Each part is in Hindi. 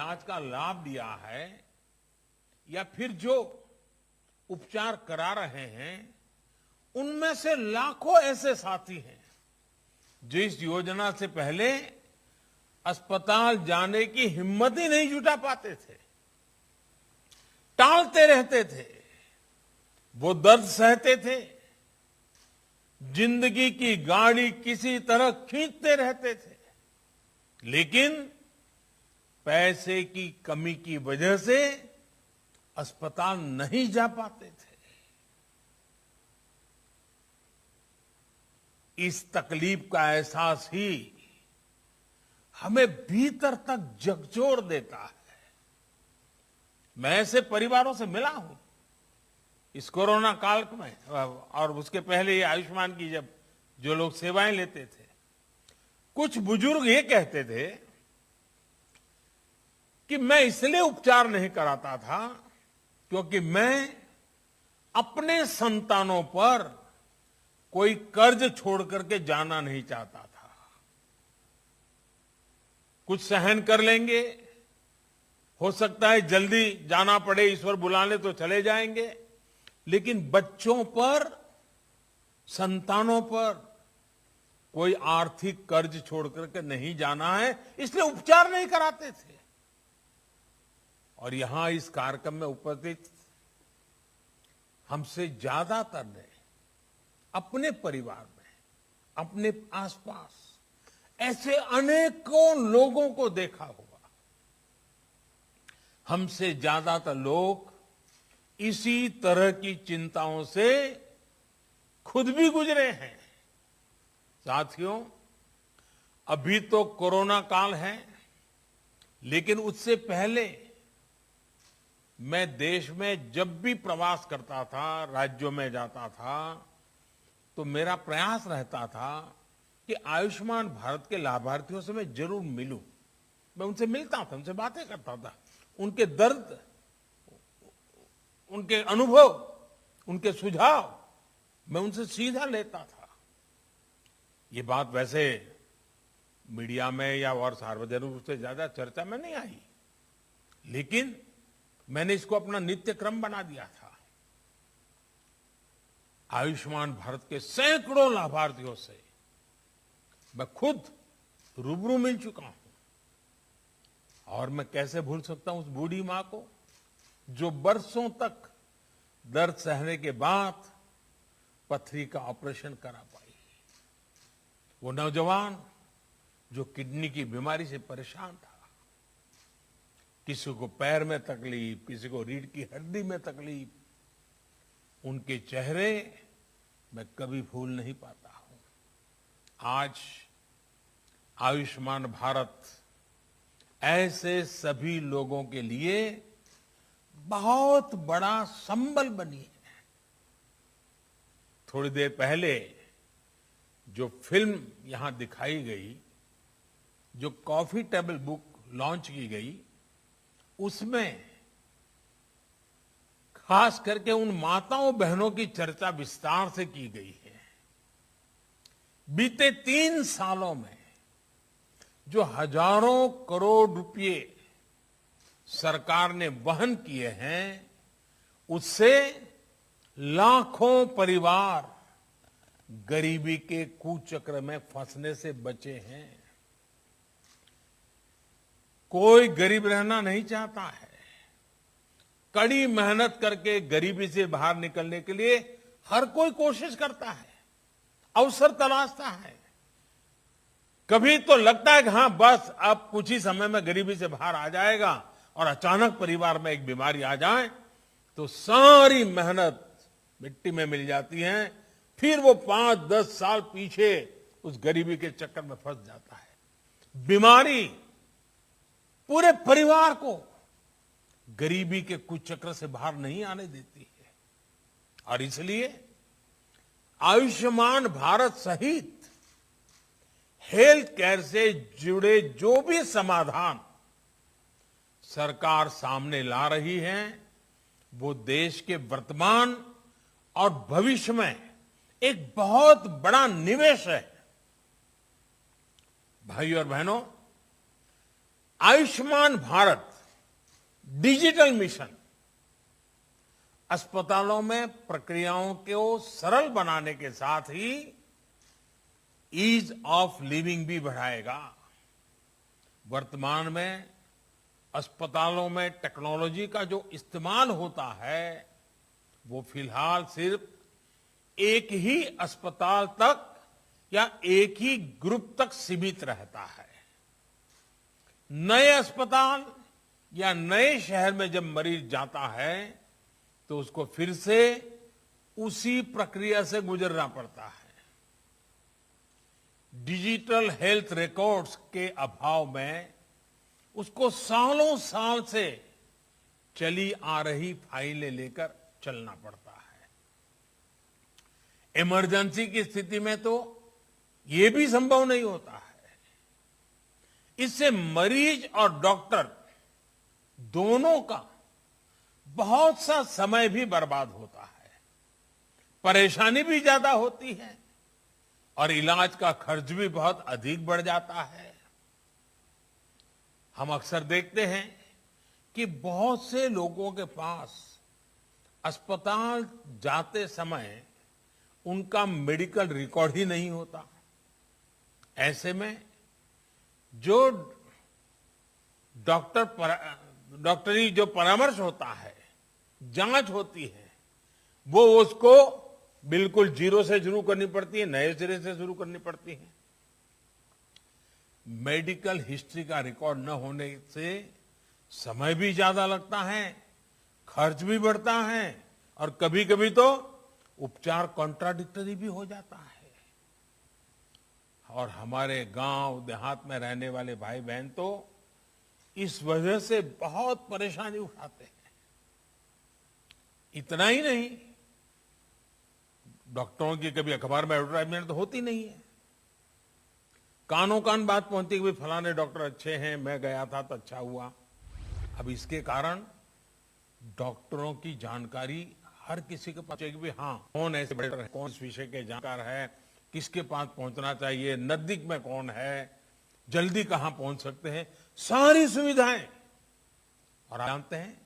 इलाज का लाभ लिया है या फिर जो उपचार करा रहे हैं, उनमें से लाखों ऐसे साथी हैं जो इस योजना से पहले अस्पताल जाने की हिम्मत ही नहीं जुटा पाते थे, टालते रहते थे, वो दर्द सहते थे, जिंदगी की गाड़ी किसी तरह खींचते रहते थे, लेकिन पैसे की कमी की वजह से अस्पताल नहीं जा पाते थे। इस तकलीफ का एहसास ही हमें भीतर तक झकझोर देता है। मैं ऐसे परिवारों से मिला हूं इस कोरोना काल में, और उसके पहले ये आयुष्मान की जब जो लोग सेवाएं लेते थे, कुछ बुजुर्ग ये कहते थे कि मैं इसलिए उपचार नहीं कराता था क्योंकि मैं अपने संतानों पर कोई कर्ज छोड़ करके जाना नहीं चाहता था। कुछ सहन कर लेंगे, हो सकता है जल्दी जाना पड़े, ईश्वर बुला ले तो चले जाएंगे, लेकिन बच्चों पर, संतानों पर कोई आर्थिक कर्ज छोड़ करके नहीं जाना है, इसलिए उपचार नहीं कराते थे। और यहां इस कार्यक्रम में उपस्थित हमसे ज्यादातर ने अपने परिवार में, अपने आसपास ऐसे अनेकों लोगों को देखा होगा। हमसे ज्यादातर लोग इसी तरह की चिंताओं से खुद भी गुजरे हैं। साथियों, अभी तो कोरोना काल है, लेकिन उससे पहले मैं देश में जब भी प्रवास करता था, राज्यों में जाता था, तो मेरा प्रयास रहता था कि आयुष्मान भारत के लाभार्थियों से मैं जरूर मिलूं। मैं उनसे मिलता था, उनसे बातें करता था, उनके दर्द, उनके अनुभव, उनके सुझाव मैं उनसे सीधा लेता था। ये बात वैसे मीडिया में या और सार्वजनिक रूप से ज्यादा चर्चा में नहीं आई, लेकिन मैंने इसको अपना नित्य क्रम बना दिया था। आयुष्मान भारत के सैकड़ों लाभार्थियों से मैं खुद रूबरू मिल चुका हूं, और मैं कैसे भूल सकता हूं उस बूढ़ी मां को जो बरसों तक दर्द सहने के बाद पथरी का ऑपरेशन करा पाई, वो नौजवान जो किडनी की बीमारी से परेशान था, किसी को पैर में तकलीफ, किसी को रीढ़ की हड्डी में तकलीफ, उनके चेहरे मैं कभी भूल नहीं पाता हूं। आज आयुष्मान भारत ऐसे सभी लोगों के लिए बहुत बड़ा संबल बनी है। थोड़ी देर पहले जो फिल्म यहां दिखाई गई, जो कॉफी टेबल बुक लॉन्च की गई, उसमें खास करके उन माताओं बहनों की चर्चा विस्तार से की गई है। बीते 3 सालों में जो हजारों करोड़ रुपए सरकार ने वहन किए हैं, उससे लाखों परिवार गरीबी के कुचक्र में फंसने से बचे हैं। कोई गरीब रहना नहीं चाहता है। कड़ी मेहनत करके गरीबी से बाहर निकलने के लिए हर कोई कोशिश करता है, अवसर तलाशता है। कभी तो लगता है कि हां बस अब कुछ ही समय में गरीबी से बाहर आ जाएगा, और अचानक परिवार में एक बीमारी आ जाए तो सारी मेहनत मिट्टी में मिल जाती है। फिर वो 5-10 साल पीछे उस गरीबी के चक्कर में फंस जाता है। बीमारी पूरे परिवार को गरीबी के कुचक्र से बाहर नहीं आने देती है, और इसलिए आयुष्मान भारत सहित हेल्थ केयर से जुड़े जो भी समाधान सरकार सामने ला रही है, वो देश के वर्तमान और भविष्य में एक बहुत बड़ा निवेश है। भाइयों और बहनों, आयुष्मान भारत डिजिटल मिशन अस्पतालों में प्रक्रियाओं को सरल बनाने के साथ ही ईज ऑफ लिविंग भी बढ़ाएगा। वर्तमान में अस्पतालों में टेक्नोलॉजी का जो इस्तेमाल होता है वो फिलहाल सिर्फ एक ही अस्पताल तक या एक ही ग्रुप तक सीमित रहता है। नए अस्पताल या नए शहर में जब मरीज जाता है तो उसको फिर से उसी प्रक्रिया से गुजरना पड़ता है। डिजिटल हेल्थ रिकॉर्ड्स के अभाव में उसको सालों साल से चली आ रही फाइलें लेकर चलना पड़ता है। इमरजेंसी की स्थिति में तो ये भी संभव नहीं होता है। इससे मरीज और डॉक्टर दोनों का बहुत सा समय भी बर्बाद होता है, परेशानी भी ज्यादा होती है और इलाज का खर्च भी बहुत अधिक बढ़ जाता है। हम अक्सर देखते हैं कि बहुत से लोगों के पास अस्पताल जाते समय उनका मेडिकल रिकॉर्ड ही नहीं होता। ऐसे में जो डॉक्टरी जो परामर्श होता है, जांच होती है, वो उसको बिल्कुल जीरो से शुरू करनी पड़ती है, नए सिरे से शुरू करनी पड़ती है। मेडिकल हिस्ट्री का रिकॉर्ड न होने से समय भी ज्यादा लगता है, खर्च भी बढ़ता है और कभी कभी तो उपचार कॉन्ट्राडिक्टरी भी हो जाता है। और हमारे गांव देहात में रहने वाले भाई बहन तो इस वजह से बहुत परेशानी उठाते हैं। इतना ही नहीं, डॉक्टरों की कभी अखबार में एडवर्टाइजमेंट तो होती नहीं है। कानों कान बात पहुंचती कि भाई फलाने डॉक्टर अच्छे हैं, मैं गया था तो अच्छा हुआ। अब इसके कारण डॉक्टरों की जानकारी हर किसी को पहुंचेगी भी, हाँ कौन ऐसे बड़े डॉक्टर है, कौन इस विषय के जानकार है, किसके पास पहुंचना चाहिए, नजदीक में कौन है, जल्दी कहां पहुंच सकते हैं, सारी सुविधाएं। और आप जानते हैं,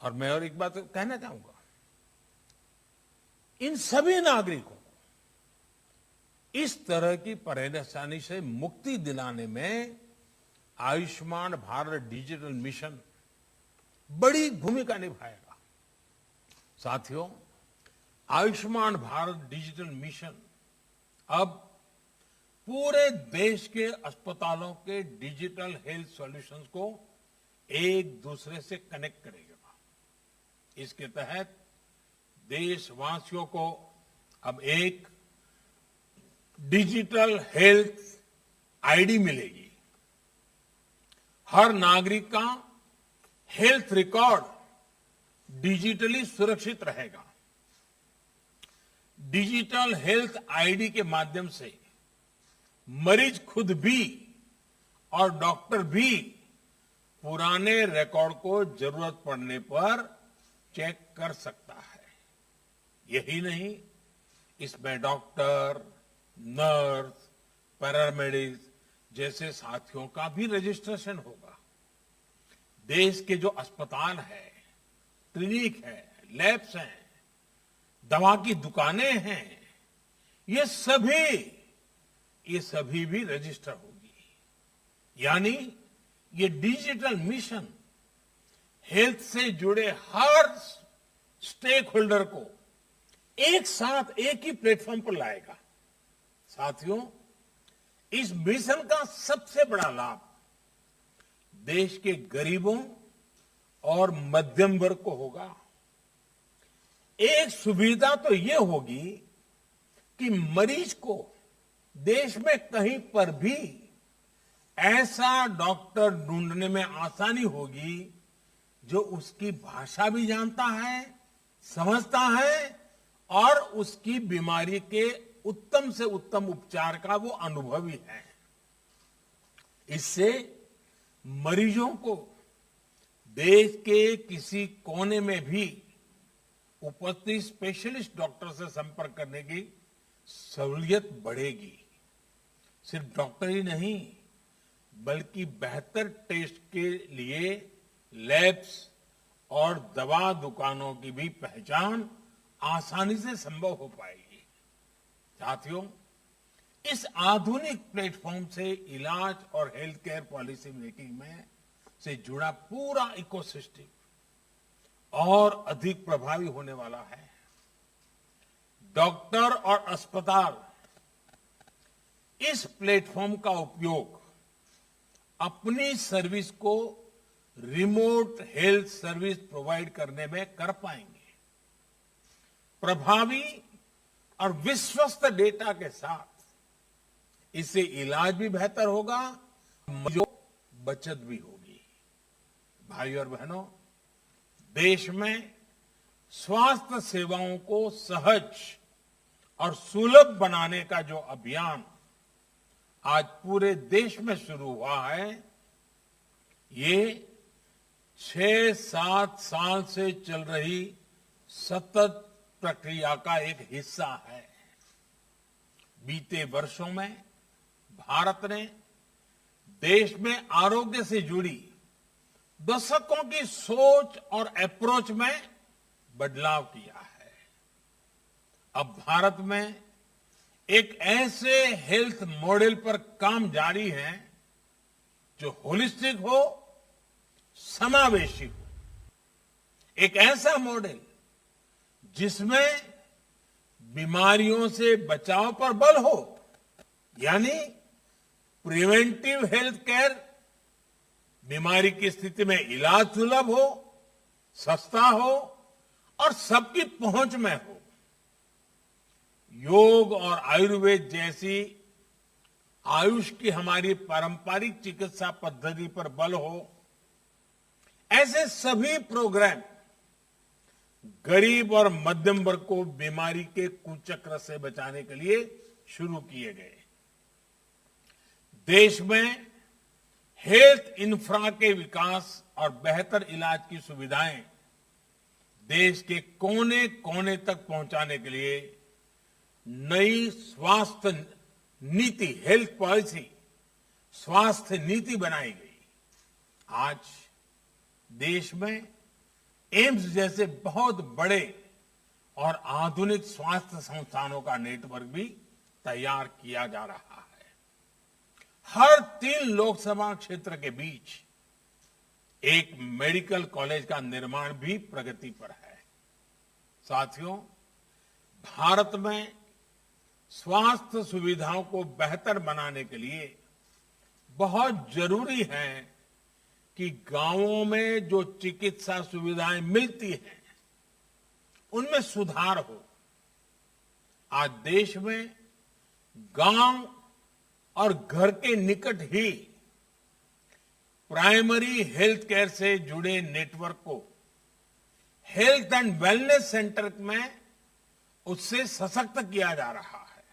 और मैं और एक बात कहना चाहूंगा, इन सभी नागरिकों को इस तरह की परेशानी से मुक्ति दिलाने में आयुष्मान भारत डिजिटल मिशन बड़ी भूमिका निभाएगा। साथियों, आयुष्मान भारत डिजिटल मिशन अब पूरे देश के अस्पतालों के डिजिटल हेल्थ सॉल्यूशंस को एक दूसरे से कनेक्ट करेगा। इसके तहत देशवासियों को अब एक डिजिटल हेल्थ आईडी मिलेगी। हर नागरिक का हेल्थ रिकॉर्ड डिजिटली सुरक्षित रहेगा। डिजिटल हेल्थ आईडी के माध्यम से मरीज खुद भी और डॉक्टर भी पुराने रिकॉर्ड को जरूरत पड़ने पर चेक कर सकता है। यही नहीं, इसमें डॉक्टर, नर्स, पैरामेडिक्स जैसे साथियों का भी रजिस्ट्रेशन होगा। देश के जो अस्पताल है, क्लिनिक है, लैब्स हैं, दवा की दुकानें हैं, ये सभी भी रजिस्टर होगी। यानी ये डिजिटल मिशन हेल्थ से जुड़े हर स्टेक होल्डर को एक साथ एक ही प्लेटफॉर्म पर लाएगा। साथियों, इस मिशन का सबसे बड़ा लाभ देश के गरीबों और मध्यम वर्ग को होगा। एक सुविधा तो यह होगी कि मरीज को देश में कहीं पर भी ऐसा डॉक्टर ढूंढने में आसानी होगी जो उसकी भाषा भी जानता है, समझता है और उसकी बीमारी के उत्तम से उत्तम उपचार का वो अनुभवी है। इससे मरीजों को देश के किसी कोने में भी उपस्थित स्पेशलिस्ट डॉक्टर से संपर्क करने की सहूलियत बढ़ेगी। सिर्फ डॉक्टर ही नहीं, बल्कि बेहतर टेस्ट के लिए लैब्स और दवा दुकानों की भी पहचान आसानी से संभव हो पाएगी। साथियों, इस आधुनिक प्लेटफॉर्म से इलाज और हेल्थ केयर पॉलिसी मेकिंग में से जुड़ा पूरा इकोसिस्टम और अधिक प्रभावी होने वाला है। डॉक्टर और अस्पताल इस प्लेटफॉर्म का उपयोग अपनी सर्विस को रिमोट हेल्थ सर्विस प्रोवाइड करने में कर पाएंगे। प्रभावी और विश्वस्त डेटा के साथ इससे इलाज भी बेहतर होगा, मरीजों की बचत भी होगी। भाइयों और बहनों, देश में स्वास्थ्य सेवाओं को सहज और सुलभ बनाने का जो अभियान आज पूरे देश में शुरू हुआ है, ये 6-7 साल से चल रही सतत प्रक्रिया का एक हिस्सा है। बीते वर्षों में भारत ने देश में आरोग्य से जुड़ी दशकों की सोच और अप्रोच में बदलाव किया है। अब भारत में एक ऐसे हेल्थ मॉडल पर काम जारी है जो होलिस्टिक हो, समावेशी हो। एक ऐसा मॉडल जिसमें बीमारियों से बचाव पर बल हो, यानी प्रिवेंटिव हेल्थ केयर, बीमारी की स्थिति में इलाज सुलभ हो, सस्ता हो और सबकी पहुंच में हो। योग और आयुर्वेद जैसी आयुष की हमारी पारंपरिक चिकित्सा पद्धति पर बल हो। ऐसे सभी प्रोग्राम गरीब और मध्यम वर्ग को बीमारी के कुचक्र से बचाने के लिए शुरू किए गए। देश में हेल्थ इंफ्रा के विकास और बेहतर इलाज की सुविधाएं देश के कोने कोने तक पहुंचाने के लिए नई स्वास्थ्य नीति, हेल्थ पॉलिसी, स्वास्थ्य नीति बनाई गई। आज देश में एम्स जैसे बहुत बड़े और आधुनिक स्वास्थ्य संस्थानों का नेटवर्क भी तैयार किया जा रहा है। हर 3 लोकसभा क्षेत्र के बीच एक मेडिकल कॉलेज का निर्माण भी प्रगति पर है। साथियों, भारत में स्वास्थ्य सुविधाओं को बेहतर बनाने के लिए बहुत जरूरी है कि गांवों में जो चिकित्सा सुविधाएं मिलती हैं, उनमें सुधार हो। आज देश में गांव और घर के निकट ही प्राइमरी हेल्थ केयर से जुड़े नेटवर्क को हेल्थ एंड वेलनेस सेंटर में उससे सशक्त किया जा रहा है।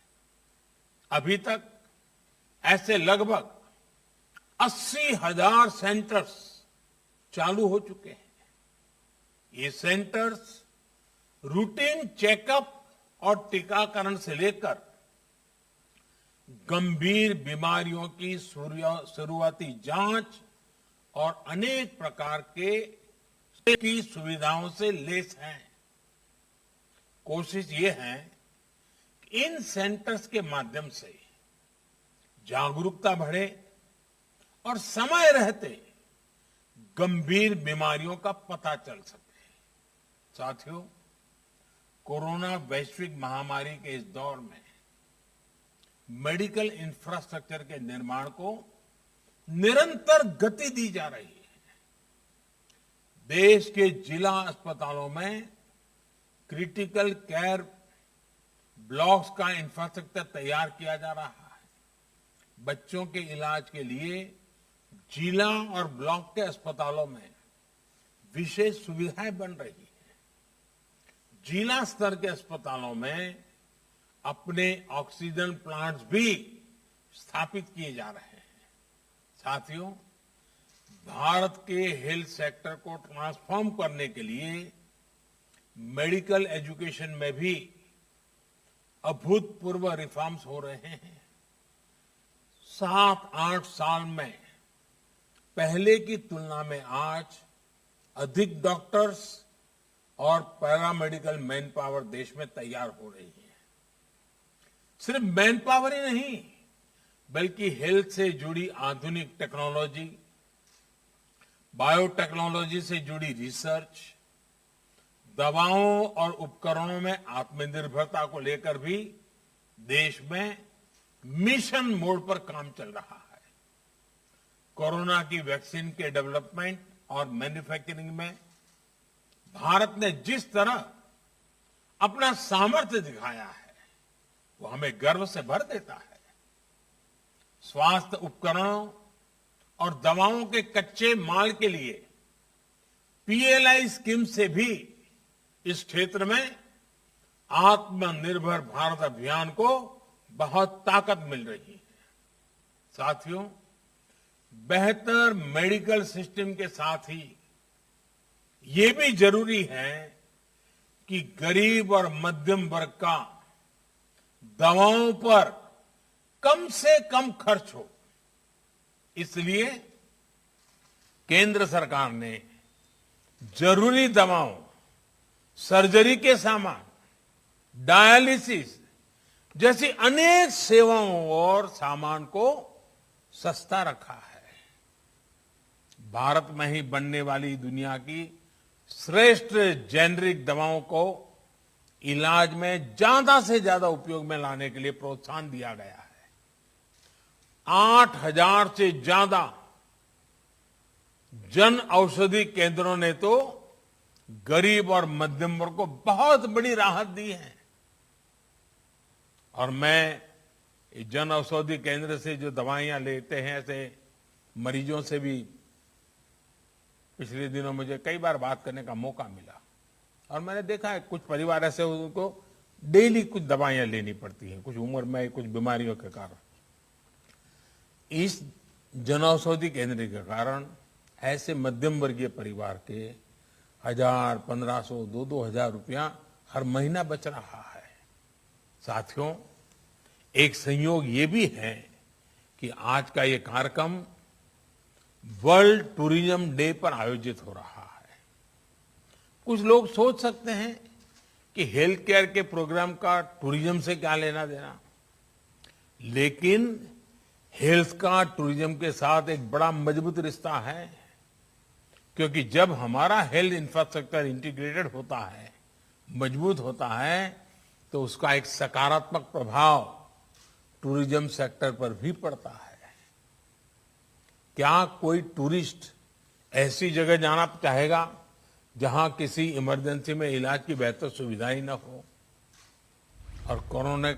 अभी तक ऐसे लगभग 80,000 सेंटर्स चालू हो चुके हैं। ये सेंटर्स रूटीन चेकअप और टीकाकरण से लेकर गंभीर बीमारियों की शुरुआती जांच और अनेक प्रकार की सुविधाओं से लैस हैं। कोशिश ये है कि इन सेंटर्स के माध्यम से जागरूकता बढ़े और समय रहते गंभीर बीमारियों का पता चल सके। साथियों, कोरोना वैश्विक महामारी के इस दौर में मेडिकल इंफ्रास्ट्रक्चर के निर्माण को निरंतर गति दी जा रही है। देश के जिला अस्पतालों में क्रिटिकल केयर ब्लॉक्स का इंफ्रास्ट्रक्चर तैयार किया जा रहा है। बच्चों के इलाज के लिए जिला और ब्लॉक के अस्पतालों में विशेष सुविधाएं बन रही हैं। जिला स्तर के अस्पतालों में अपने ऑक्सीजन प्लांट्स भी स्थापित किए जा रहे हैं। साथियों, भारत के हेल्थ सेक्टर को ट्रांसफॉर्म करने के लिए मेडिकल एजुकेशन में भी अभूतपूर्व रिफॉर्म्स हो रहे हैं। 7-8 साल में पहले की तुलना में आज अधिक डॉक्टर्स और पैरामेडिकल मैन पावर देश में तैयार हो रही है। सिर्फ मैन पावर ही नहीं, बल्कि हेल्थ से जुड़ी आधुनिक टेक्नोलॉजी, बायोटेक्नोलॉजी से जुड़ी रिसर्च, दवाओं और उपकरणों में आत्मनिर्भरता को लेकर भी देश में मिशन मोड पर काम चल रहा है। कोरोना की वैक्सीन के डेवलपमेंट और मैन्युफैक्चरिंग में भारत ने जिस तरह अपना सामर्थ्य दिखाया है, वो हमें गर्व से भर देता है। स्वास्थ्य उपकरणों और दवाओं के कच्चे माल के लिए पीएलआई स्कीम से भी इस क्षेत्र में आत्मनिर्भर भारत अभियान को बहुत ताकत मिल रही है। साथियों, बेहतर मेडिकल सिस्टम के साथ ही ये भी जरूरी है कि गरीब और मध्यम वर्ग का दवाओं पर कम से कम खर्च हो। इसलिए केंद्र सरकार ने जरूरी दवाओं, सर्जरी के सामान, डायलिसिस जैसी अनेक सेवाओं और सामान को सस्ता रखा है। भारत में ही बनने वाली दुनिया की श्रेष्ठ जेनरिक दवाओं को इलाज में ज्यादा से ज्यादा उपयोग में लाने के लिए प्रोत्साहन दिया गया है। 8,000 से ज्यादा जन औषधि केंद्रों ने तो गरीब और मध्यम वर्ग को बहुत बड़ी राहत दी है। और मैं जन औषधि केंद्र से जो दवाइयां लेते हैं, ऐसे मरीजों से भी पिछले दिनों मुझे कई बार बात करने का मौका मिला और मैंने देखा है कुछ परिवार ऐसे उनको डेली कुछ दवाइयां लेनी पड़ती हैं, कुछ उम्र में कुछ बीमारियों के कारण। इस जन औषधि केंद्र के कारण ऐसे मध्यम वर्गीय परिवार के 1,000, 1,500, 2,000 रुपया हर महीना बच रहा है। साथियों, एक संयोग ये भी है कि आज का ये कार्यक्रम वर्ल्ड टूरिज्म डे पर आयोजित हो रहा है। कुछ लोग सोच सकते हैं कि हेल्थ केयर के प्रोग्राम का टूरिज्म से क्या लेना देना, लेकिन हेल्थ का टूरिज्म के साथ एक बड़ा मजबूत रिश्ता है, क्योंकि जब हमारा हेल्थ इंफ्रास्ट्रक्चर इंटीग्रेटेड होता है, मजबूत होता है, तो उसका एक सकारात्मक प्रभाव टूरिज्म सेक्टर पर भी पड़ता है। क्या कोई टूरिस्ट ऐसी जगह जाना चाहेगा जहां किसी इमरजेंसी में इलाज की बेहतर सुविधा ही न हो? और कोरोना